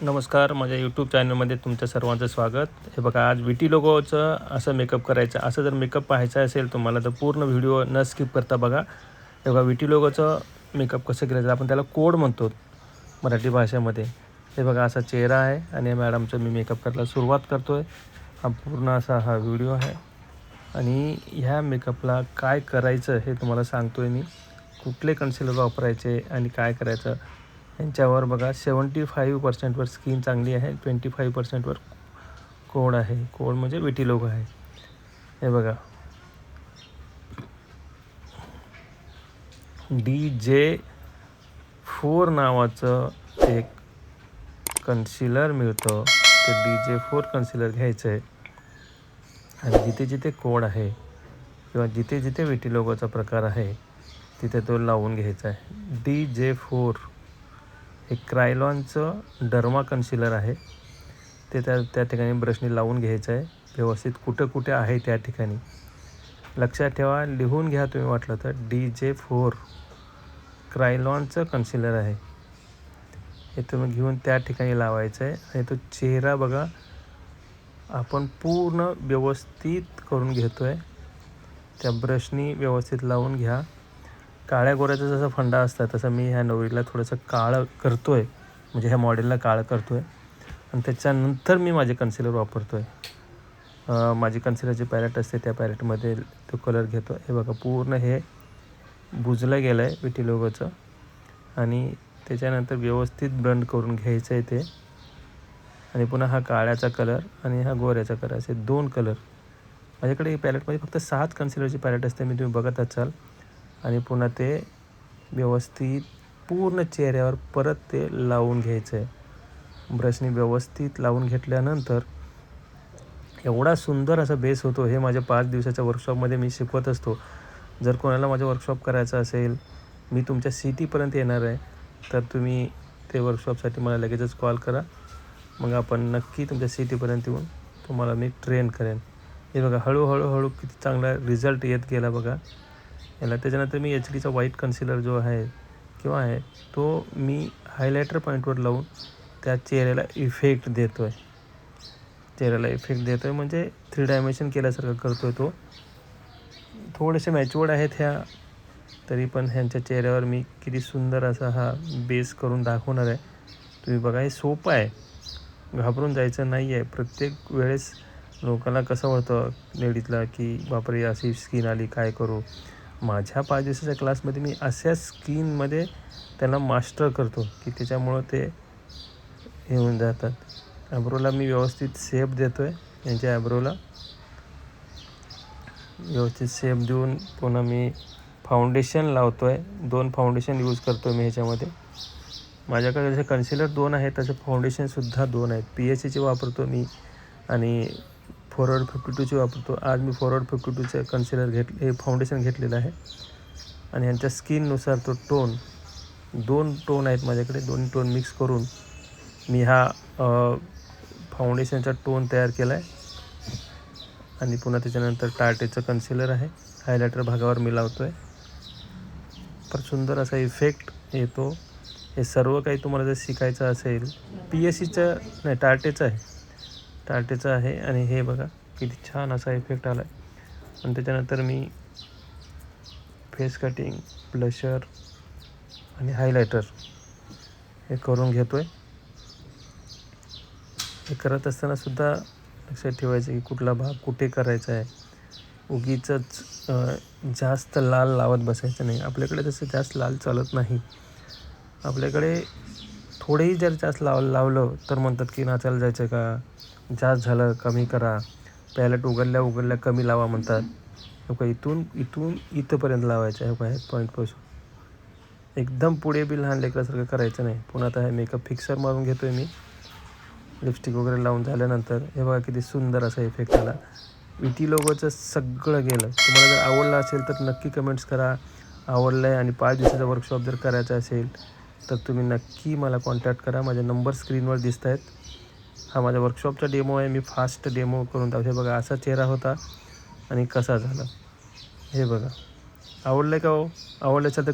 नमस्कार, माझ्या यूट्यूब चॅनलमध्ये तुमचं सर्वांचं स्वागत. हे बघा, आज विटी लोगोचं असं मेकअप करायचं. असं जर मेकअप पाहायचा असेल तुम्हाला तर पूर्ण व्हिडिओ न स्किप करता बघा. हे बघा, विटी लोगोचं मेकअप कसं करायचं, आपण त्याला कोड म्हणतो मराठी भाषेमध्ये. हे बघा, असा चेहरा आहे आणि मॅडमचं मी मेकअप करायला सुरुवात करतो आहे. हा पूर्ण असा हा व्हिडिओ आहे आणि ह्या मेकअपला काय करायचं हे तुम्हाला सांगतो आहे मी. कुठले कन्सिलर वापरायचे आणि काय करायचं यांच्यावर बघा. 75% स्किन चांगली आहे, 25% कोड आहे. कोड म्हणजे विटी लोगो आहे. हे बघा, DJ4 नावाचं एक कन्सिलर मिळतं. ते DJ4 कन्सिलर घ्यायचं आहे आणि जिथे जिथे कोड आहे किंवा जिथे जिथे विटी लोगोचा प्रकार आहे तिथे तो लावून घ्यायचा आहे. DJ4 हे क्रायलॉनचं डर्मा कन्सिलर आहे. ते त्या ठिकाणी ब्रशने लावून घ्यायचं आहे व्यवस्थित. कुठं कुठे आहे त्या ठिकाणी लक्षात ठेवा, लिहून घ्या तुम्ही वाटलं तर. DJ4 क्रायलॉनचं कन्सिलर आहे. हे तुम्ही घेऊन त्या ठिकाणी लावायचं आहे आणि तो चेहरा बघा आपण पूर्ण व्यवस्थित करून घेतो आहे. त्या ब्रशनी व्यवस्थित लावून घ्या. काळ्या गोऱ्याचा जसा फंडा असता तसं मी ह्या नवरीला थोडंसं काळं करतो आहे, म्हणजे ह्या मॉडेलला काळं करतो आहे आणि त्याच्यानंतर मी माझे कन्सिलर वापरतो आहे. माझी कन्सिलरची पॅलेट असते त्या पॅलेटमध्ये तो कलर घेतो. हे बघा, पूर्ण हे बुजलं गेलं आहे विटी लोगोचं आणि त्याच्यानंतर व्यवस्थित ब्लेंड करून घ्यायचं आहे ते. आणि पुन्हा हा काळ्याचा कलर आणि हा गोऱ्याचा कलर असे 2 कलर. माझ्याकडे पॅलेटमध्ये फक्त 6 कन्सिलरची पॅलेट असते, मी तुम्ही बघत असाल. आणि पुन्हा ते व्यवस्थित पूर्ण चेहऱ्यावर परत ते लावून घ्यायचं आहे. ब्रशने व्यवस्थित लावून घेतल्यानंतर एवढा सुंदर असा बेस होतो. हे माझ्या 5 दिवसाच्या वर्कशॉपमध्ये मी शिकवत असतो. जर कोणाला माझं वर्कशॉप करायचं असेल, मी तुमच्या सिटीपर्यंत येणार आहे, तर तुम्ही ते वर्कशॉपसाठी मला लगेचच कॉल करा. मग आपण नक्की तुमच्या सिटीपर्यंत येऊन तुम्हाला मी ट्रेन करेन. हे बघा, हळूहळू किती चांगला रिझल्ट येत गेला बघा याला. त्याच्यानंतर मी HD व्हाईट कन्सिलर जो आहे किंवा आहे तो मी हायलायटर पॉईंटवर लावून त्या चेहऱ्याला इफेक्ट देतो आहे. चेहऱ्याला इफेक्ट देतो आहे म्हणजे 3 डायमेन्शन केल्यासारखं करतो आहे तो. थोडेसे मॅच्युअर्ड आहेत ह्या, तरी पण ह्यांच्या चेहऱ्यावर मी किती सुंदर असा हा बेस करून दाखवणार आहे. तुम्ही बघा, हे सोपं आहे, घाबरून जायचं नाही आहे. प्रत्येक वेळेस लोकांना कसं होतं लेडीजला की बापरे अशी स्किन आली, काय करू. माझ्या 5 दिवसाच्या क्लासमध्ये मी अशा स्किनमध्ये त्यांना मास्टर करतो की त्याच्यामुळं ते हे होऊन जातात. ॲब्रोला मी व्यवस्थित शेप देतो आहे. यांच्या ॲब्रोला व्यवस्थित शेप देऊन पुन्हा मी फाउंडेशन लावतो आहे. 2 फाउंडेशन यूज करतो मी ह्याच्यामध्ये. माझ्याकडे जसे कन्सिलर 2 आहेत तसे फाउंडेशनसुद्धा 2 आहेत. PSCचे वापरतो मी आणि फॉरवर्ड 52चे वापरतो. आज मी फॉरवर्ड 52चे कन्सिलर हे फाउंडेशन घेतलेलं आहे आणि ह्यांच्या स्किननुसार तो टोन 2 टोन आहेत माझ्याकडे. 2 टोन मिक्स करून मी हा फाउंडेशनचा टोन तयार केला आहे. आणि पुन्हा त्याच्यानंतर टार्टेचं कन्सिलर आहे, हायलायटर भागावर मी लावतो आहे. पर सुंदर असा इफेक्ट येतो. हे सर्व काही तुम्हाला जर शिकायचं असेल, PSCचं नाही, टार्टेचं आहे. आणि हे बघा किती छान असा इफेक्ट आला आहे. आणि त्याच्यानंतर मी फेस कटिंग, ब्लशर आणि हायलायटर हे करून घेतो आहे. हे करत असतानासुद्धा लक्षात ठेवायचं की कुठला भाग कुठे करायचा आहे. उगीचंच जास्त लाल लावत बसायचं नाही. आपल्याकडे तसं जास्त लाल चालत नाही. आपल्याकडे थोडेही जर जास्त लावलं तर म्हणतात की नाचायला जायचं का, जास्त झालं कमी करा, पॅलेट उघडल्या कमी लावा म्हणतात. का इथून इथंपर्यंत लावायचं आहे. काय पॉईंटपासून एकदम पुढे बी लहान लेकरासारखं करायचं नाही. पुन्हा आता हे मेकअप फिक्सर मारून घेतो आहे मी. लिपस्टिक वगैरे लावून झाल्यानंतर हे बघा किती सुंदर असा इफेक्ट आला. विटी लोगोचं सगळं गेलं. तुम्हाला जर आवडलं असेल तर नक्की कमेंट्स करा. आवडलं आहे आणि 5 दिवसाचा वर्कशॉप जर करायचा असेल तर तुम्ही नक्की मला कॉन्टॅक्ट करा. माझे नंबर स्क्रीनवर दिसत आहेत. हा माझ्या वर्कशॉपचा डेमो आहे. मी फास्ट डेमो करून दाखवतो. हे बघा, असा चेहरा होता आणि कसा झाला हे बघा. आवडलं का हो? आवडलं असेल तर